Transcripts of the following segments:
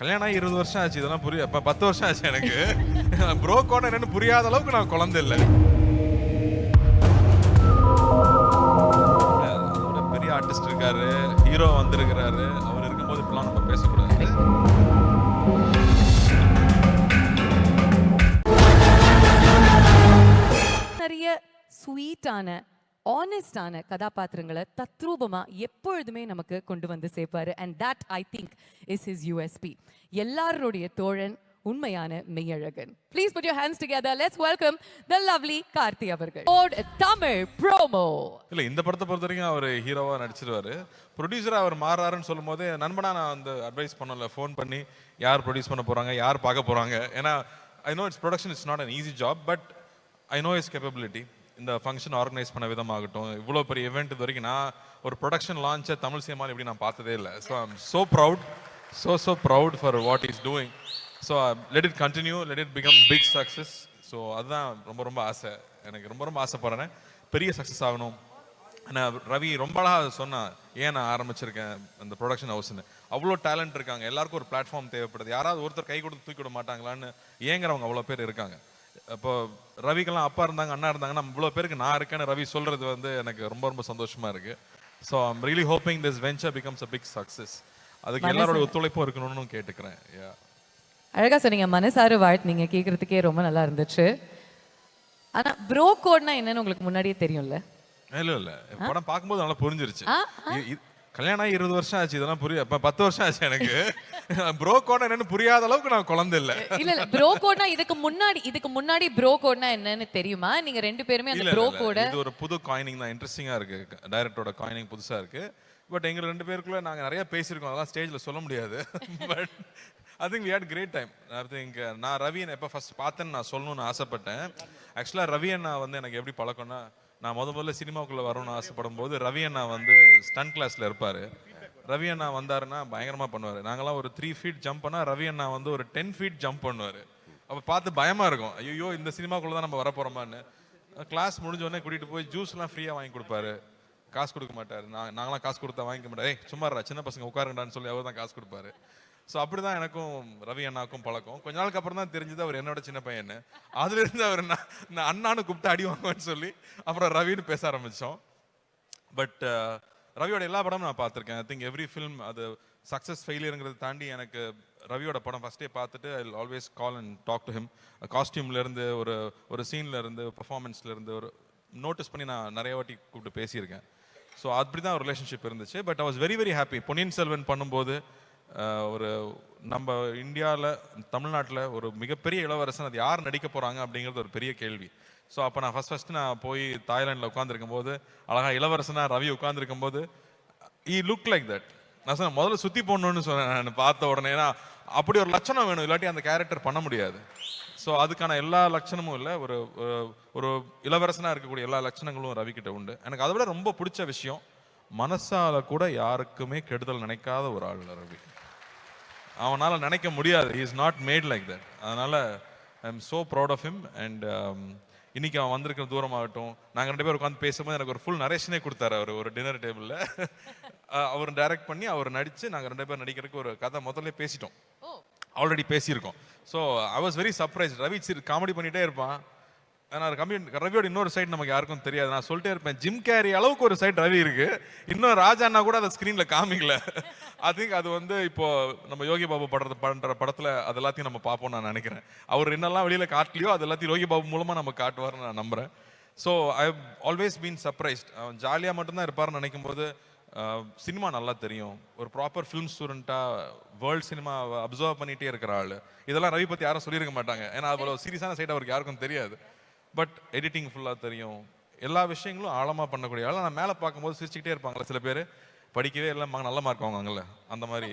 கல்யாணம் ஆகி 20 வருஷம் ஆச்சு. இதெல்லாம் புரிய 10 வருஷம் ஆச்சு எனக்கு. ப்ரோ கோட் என்னன்னு புரியாத அளவுக்கு நான் குழந்தை இல்லை. அதோட பெரிய ஆர்டிஸ்ட் இருக்காரு, ஹீரோ வந்திருக்கிறாரு. அவர் இருக்கும்போது இப்பெல்லாம் நம்ம பேசக்கூடாது. நிறைய ஸ்வீட்டான ஆனஸ்டான கதாபாத்திரங்களை தத்ரூபமா எப்பொழுதுமே நமக்கு கொண்டு வந்து சேர்ப்பாரு. And that I think is his USB. எல்லாருடைய தோழன், உண்மையான Meiyazhagan. Please put your hands together. Let's welcome the lovely Karthi அவர்கள். தமிழ் ப்ரோமோ. இல்ல, இந்த படத்தை பொறுத்த வரைக்கும் அவர் ஹீரோவா நடிச்சிருவாரு. ப்ரொடியூசரா அவர் மாறாருன்னு சொல்லும் போது நண்பனா நான் வந்து அட்வைஸ் பண்ணல, ஃபோன் பண்ணி யார் ப்ரொடியூஸ் பண்ண போறாங்க, யார் பார்க்க போறாங்க. ஏன்னா I know it's production it's not an easy job, but I know is capability. இந்த ஃபங்க்ஷன் ஆர்கனைஸ் பண்ண விதமாகட்டும், இவ்வளோ பெரிய இவெண்ட் இது வரைக்கும் நான் ஒரு ப்ரொடக்ஷன் லான்ச்சை தமிழ் சினிமாவில் இப்படி நான் பார்த்ததே இல்லை. So I am so proud, so proud for what is doing. So let it continue, let it become big success. So அதுதான் ரொம்ப ஆசை, எனக்கு ரொம்ப ஆசைப்படுறேன் பெரிய சக்ஸஸ் ஆகணும். நான் ரவி ரொம்ப அழகாக சொன்னான், ஏன் நான் ஆரம்பிச்சிருக்கேன் அந்த ப்ரொடக்ஷன் ஹவுஸ்ன்னு. அவ்வளோ டேலண்ட் இருக்காங்க, எல்லாருக்கும் ஒரு பிளாட்ஃபார்ம் தேவைப்படுது. யாராவது ஒருத்தர் கை கொடுத்து தூக்கி விட மாட்டாங்களான்னு ஏங்குறவங்க அவ்வளோ பேர் இருக்காங்க. இப்போ ரவிக்கெல்லாம் அப்பா இருந்தாங்க, அண்ணா இருந்தாங்கன்னா இவ்வளோ பேருக்கு நான் இருக்கேன்னு ரவி சொல்றது வந்து எனக்கு ரொம்ப சந்தோஷமா இருக்கு. So I'm really hoping this venture becomes a big success. அதுக்கு எல்லாரோட ஒத்துழைப்பும் இருக்கணும்னு கேட்டுக்கிறேன். அழகா சொன்னீங்க, மனசார வாழ்த்துனீங்க, கேட்கறதுக்கே ரொம்ப நல்லா இருந்துச்சு. ஆனா ப்ரோ கோட்னா என்னன்னு உங்களுக்கு முன்னாடியே தெரியும்ல? இல்ல படம் பார்க்கும்போது நல்லா புரிஞ்சிருச்சு. கல்யாணம் ஆகி 20 வருஷம் ஆச்சு. இதெல்லாம் 10 வருஷம் ஆச்சு எனக்கு. ப்ரோ கோட் என்னன்னு புரியாத அளவுக்கு நான் குழந்தை இல்லை. இல்ல ப்ரோ கோட்னா இதுக்கு முன்னாடி ப்ரோ கோட்னா என்னன்னு தெரியுமா? நீங்க ரெண்டு பேருமே அந்த ப்ரோ கோட இது ஒரு புது காயினிங் தான், இன்ட்ரெஸ்டிங்கா இருக்கு. டைரக்டரோட காயினிங் புதுசா இருக்கு. பட் எங்க ரெண்டு பேருக்குள்ள நாங்க நிறைய பேசியிருக்கோம், அதெல்லாம் ஸ்டேஜ்ல சொல்ல முடியாது. But I think we had great time. I think நான் ரவி எப்போ ஃபர்ஸ்ட் பார்த்தேன்னு நான் சொல்லணும்னு ஆசைப்பட்டேன். ஆக்சுவலாக ரவி அண்ணா வந்து எனக்கு எப்படி பழக்கம்னா, நான் முதல்ல சினிமாவுக்குள்ளே வரணும்னு ஆசைப்படும் போது ரவி அண்ணா வந்து ஸ்டன் கிளாஸில் இருப்பார். ரவி அண்ணா வந்தாருன்னா பயங்கரமாக பண்ணுவார். நாங்களாம் ஒரு 3 ஃபீட் ஜம்ப் பண்ணால் ரவி அண்ணா வந்து ஒரு 10 ஃபீட் ஜம்ப் பண்ணுவார். அப்போ பார்த்து பயமாக இருக்கும், ஐயோ இந்த சினிமாக்குள்ளே தான் நம்ம வரப்போகிறோமான்னு. கிளாஸ் முடிஞ்சோடனே கூட்டிகிட்டு போய் ஜூஸ்லாம் ஃப்ரீயாக வாங்கி கொடுப்பாரு, காசு கொடுக்க மாட்டார். நாங்களாம் காசு கொடுத்தா வாங்கிக்க மாட்டேன், சும்மா சின்ன பசங்க உட்காருங்கடான்னு சொல்லி அவர் தான் காசு கொடுப்பாரு. ஸோ அப்படி தான் எனக்கும் ரவி அண்ணாவுக்கும் பழக்கம். கொஞ்ச நாளுக்கு அப்புறம் தான் தெரிஞ்சது அவர் என்னோட சின்ன பையன். அதுலேருந்து அவர் நான் அண்ணான்னு கூப்பிட்டு அடி வாங்குவேன்னு சொல்லி அப்புறம் ரவின்னு பேச ஆரம்பித்தோம். பட் ரவியோட எல்லா படமும் நான் பார்த்துருக்கேன். ஐ திங்க் எவ்ரி ஃபில்ம் அது சக்ஸஸ் ஃபெயிலியருங்கிறத தாண்டி எனக்கு ரவியோட படம் ஃபஸ்ட்டே பார்த்துட்டு I always call and talk to him. காஸ்டியூம்லேருந்து ஒரு சீன்லேருந்து பர்ஃபார்மன்ஸ்லேருந்து ஒரு நோட்டீஸ் பண்ணி நான் நிறைய வாட்டி கூப்பிட்டு பேசியிருக்கேன். ஸோ அப்படி தான் ஒரு ரிலேஷன்ஷிப் இருந்துச்சு. But I was very happy. Ponniyin Selvan பண்ணும்போது ஒரு நம்ம இந்தியாவில் தமிழ்நாட்டில் ஒரு மிகப்பெரிய இளவரசன், அது யார் நடிக்க போகிறாங்க அப்படிங்கிறது ஒரு பெரிய கேள்வி. ஸோ அப்போ நான் ஃபஸ்ட்டு நான் போய் தாய்லாண்டில் உட்காந்துருக்கும் போது அழகாக இளவரசனாக ரவி உட்காந்துருக்கும் போது ஈ லுக் லைக் தட். நான் சொன்னேன் முதல்ல சுற்றி போடணுன்னு சொன்னேன் நான் பார்த்த உடனே. ஏன்னா அப்படி ஒரு லட்சணம் வேணும், இல்லாட்டி அந்த கேரக்டர் பண்ண முடியாது. ஸோ அதுக்கான எல்லா லட்சணமும் இல்லை, ஒரு ஒரு இளவரசனாக இருக்கக்கூடிய எல்லா லட்சணங்களும் ரவிக்கிட்ட உண்டு. எனக்கு அதை விட ரொம்ப பிடிச்ச விஷயம், மனசால கூட யாருக்குமே கெடுதல் நினைக்காத ஒரு ஆள் ரவி. அவனால் நினைக்க முடியாது, he is not made like that. அதனால் I am so proud of him. And இன்னைக்கு அவன் வந்திருக்கிற தூரமாகட்டும், நாங்கள் 2 பேர் உட்காந்து பேசும்போது எனக்கு ஒரு ஃபுல் நரேஷனே கொடுத்தாரு அவர் ஒரு டின்னர் டேபிளில். அவர் டைரக்ட் பண்ணி அவர் நடித்து நாங்கள் 2 பேர் நடிக்கிறதுக்கு ஒரு கதை முதல்ல பேசிட்டோம், ஆல்ரெடி பேசியிருக்கோம். So I was very surprise. Ravi comedy பண்ணிகிட்டே இருப்பான். ஆனால் ரவியோட இன்னொரு சைடு நமக்கு யாருக்கும் தெரியாது. நான் சொல்லிட்டே இருப்பேன், ஜிம் கேரி அளவுக்கு ஒரு சைடு ரவி இருக்கு. இன்னும் ராஜாண்ணா கூட அதை ஸ்க்ரீனில் காமிக்கல. ஐ திங்க் அது வந்து இப்போ நம்ம யோகி பாபு பண்ற படத்தில் அது எல்லாத்தையும் நம்ம பார்ப்போம் நான் நினைக்கிறேன். அவர் என்னெல்லாம் வெளியில் காட்டலையோ அது எல்லாத்தையும் யோகி பாபு மூலமாக நம்ம காட்டுவார்னு நான் நம்புறேன். So I have always been surprised. அவன் ஜாலியாக மட்டும்தான் இருப்பார்னு நினைக்கும் போது சினிமா நல்லா தெரியும், ஒரு ப்ராப்பர் ஃபிலிம் ஸ்டூடெண்ட்டாக வேர்ல்டு சினிமா அப்சர்வ் பண்ணிகிட்டே இருக்கிற ஆள். இதெல்லாம் ரவி பற்றி யாரும் சொல்லியிருக்க மாட்டாங்க, ஏன்னா அவ்வளோ சீரியஸான சைடு அவருக்கு யாருக்கும் தெரியாது. பட் எடிட்டிங் ஃபுல்லாக தெரியும், எல்லா விஷயங்களும் ஆழமாக பண்ணக்கூடிய ஆள். நான் மேலே பார்க்கும்போது சிரிச்சுக்கிட்டே இருப்பாங்களே சில பேர், படிக்கவே இல்லை நல்ல மார்க் வாங்குவாங்கல்ல, அந்த மாதிரி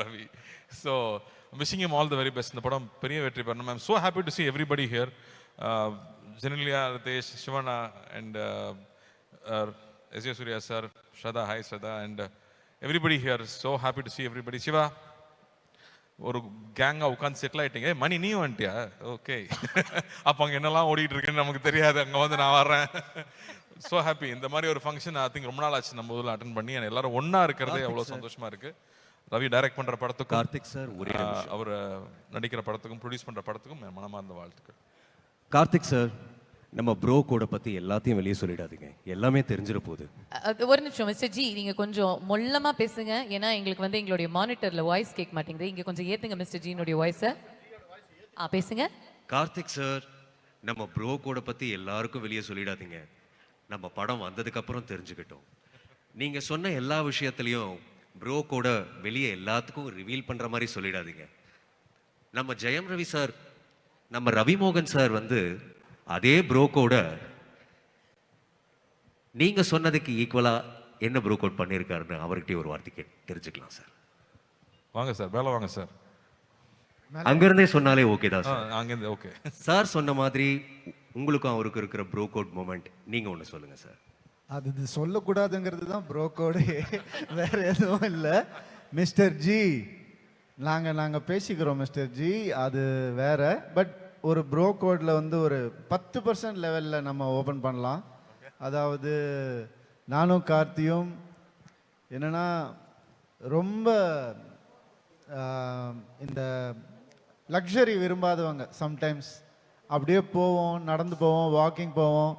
Ravi. So wishing him all the very best. இந்த படம் பெரிய வெற்றி பெறணும். I am so happy to see everybody here. Genelia, Riteish, Shivana and S Suriya sir, Shraddha, hi Shraddha, and everybody here. So happy to see everybody. Siva, ஒரு கேங்காக உட்காந்து செட்டில் ஆகிட்டீங்க. மணி நீ வந்துட்டியா? ஓகே. அப்போ அங்கே என்னெல்லாம் ஓடிட்டு இருக்குன்னு நமக்கு தெரியாது, அங்கே வந்து நான் வர்றேன். So happy. இந்த மாதிரி ஒரு ஃபங்க்ஷன் ஐ திங்க் ரொம்ப நாள் ஆச்சு நம்ம ஊரில் அட்டன் பண்ணி. எல்லாரும் ஒன்றா இருக்கிறதே எவ்வளோ சந்தோஷமாக இருக்குது. ரவி டைரக்ட் பண்ற படத்துக்கும் கார்த்திக் சார் ஒரே நிமிஷம். அவர் நடிக்கிற படத்துக்கும் ப்ரொடியூஸ் பண்ற படத்துக்கும் என் மனமார்ந்த வாழ்த்துக்கள். கார்த்திக் சார், நம்ம ப்ரோ கோட பத்தி எல்லாத்தையும் வெளியே சொல்லிடாதீங்க, எல்லாமே தெரிஞ்சிட போகுது. ஒரு நிமிஷம் மிஸ்டர் ஜி, நீங்க கொஞ்சம் மொல்லமா பேசுங்க. ஏன்னா எங்களுக்கு வந்து எங்களுடைய மானிட்டர்ல வாய்ஸ் கேட்க மாட்டேங்குது. இங்க கொஞ்சம் ஏத்துங்க மிஸ்டர் ஜினுடைய வாய்ஸை. பேசுங்க. கார்த்திக் சார், நம்ம ப்ரோ கோட பத்தி எல்லாருக்கும் வெளியே சொல்லிடாதீங்க, நம்ம படம் வந்ததுக்கு அப்புறம் தெரிஞ்சுக்கிட்டோம். நீங்க சொன்ன எல்லா விஷயத்திலையும் ப்ரோ கோட வெளியே எல்லாத்துக்கும் ரிவீல் பண்ற மாதிரி சொல்லிடாதீங்க. நம்ம ஜெயம் ரவி சார், நம்ம ரவி மோகன் சார் வந்து அதே ப்ரோ கோட நீங்க சொன்னதுக்கு ஈக்குவலா என்ன ப்ரோ கோட் பண்ணியிருக்காருன்னு அவர்கிட்டயே ஒரு வார்த்தை தெரிஞ்சுக்கலாம் சார். வாங்க சார், மேல வாங்க சார். அங்கிருந்தே சொன்னாலே ஓகே தான் சார். அங்கேருந்து ஓகே. சார் சொன்ன மாதிரி உங்களுக்கும் அவருக்கு இருக்கிற ப்ரோ கோட் மூமெண்ட் நீங்க ஒன்று சொல்லுங்க சார். அது இது சொல்லக்கூடாதுங்கிறது தான் ப்ரோ கோடு, வேற எதுவும் இல்லை. மிஸ்டர் ஜி, நாங்கள் பேசிக்கிறோம் மிஸ்டர் ஜி, அது வேற. பட் ஒரு ப்ரோ கோடில் வந்து ஒரு 10% லெவலில் நம்ம ஓப்பன் பண்ணலாம். அதாவது நானும் கார்த்தியும் என்னன்னா ரொம்ப இந்த லக்ஸரி விரும்பாதவங்க. சம்டைம்ஸ் அப்படியே போவோம், நடந்து போவோம், வாக்கிங் போவோம்.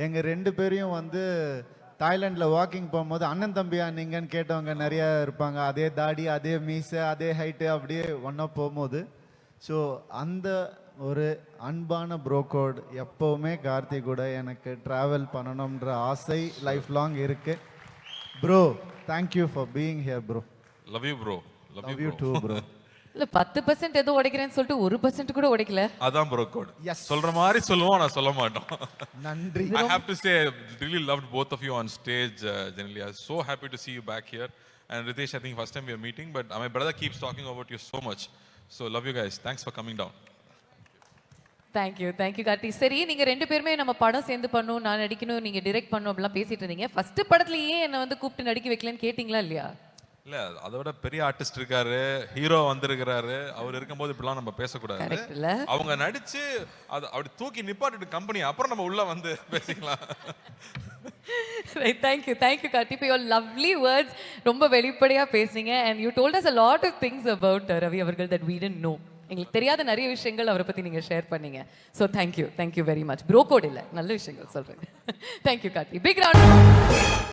எங்கள் 2 பேரையும் வந்து தாய்லாண்டில் வாக்கிங் போகும்போது அண்ணன் தம்பியா நீங்கன்னு கேட்டவங்க நிறையா இருப்பாங்க. அதே தாடி, அதே மீசை, அதே ஹைட்டு, அப்படியே ஒன்றா போகும்போது. ஸோ அந்த ஒரு அன்பான ப்ரோ கோட் எப்போவுமே கார்த்தி கூட எனக்கு ட்ராவல் பண்ணணுன்ற ஆசை லைஃப் லாங் இருக்கு. Bro, thank you for being here bro. Love you bro. Love you too bro. இல்ல 10% ஏதோ உடைக்கிறேன்னு சொல்லிட்டு 1% கூட உடைக்கல. அதான் ப்ரோ கோட். Yes. சொல்ற மாதிரி சொல்லுவோம், நான் சொல்ல மாட்டோம். நன்றி. I have to say, I really loved both of you on stage. Generally, I was so happy to see you back here. And Ritesh, I think first time we are meeting, but my brother keeps talking about you so much. So love you guys. Thanks for coming down. Thank you Karthi. சரி, நீங்க 2 பேருமே நம்ம படம் சேர்ந்து பண்ணணும், நான் நடிக்கணும், நீங்க டைரக்ட் பண்ணணும் அப்படிலாம் பேசிட்டு இருந்தீங்க. ஃபர்ஸ்ட் படத்துலயே என்ன வந்து கூப்பிட்டு நடிக்க வைக்கலன்னு கேட்டிங்களா இல்லையா? இல்ல, அதை விட பெரிய ஆர்டிஸ்ட் இருக்காரு, ஹீரோ வந்திருக்கிறாரு. அவர் இருக்கும்போது இப்படிலாம் நம்ம பேசக்கூடாது. கரெக்ட் இல்ல? அவங்க நடிச்சு அது அப்படி தூக்கி நிப்பாட்டிட்டு கம்பெனி அப்புறம் நம்ம உள்ள வந்து பேசிக்கலாம். Right, thank you Karthi for your lovely words. ரொம்ப வெளிப்படையா பேசுனீங்க and you told us a lot of things about Ravi அவர்கள் that we didn't know. எங்களுக்கு தெரியாத நிறைய விஷயங்கள் அவரை பத்தி நீங்க ஷேர் பண்ணீங்க. So thank you very much. Bro code இல்ல, நல்ல விஷயங்கள் சொல்றேன். Thank you Karthi. Big round.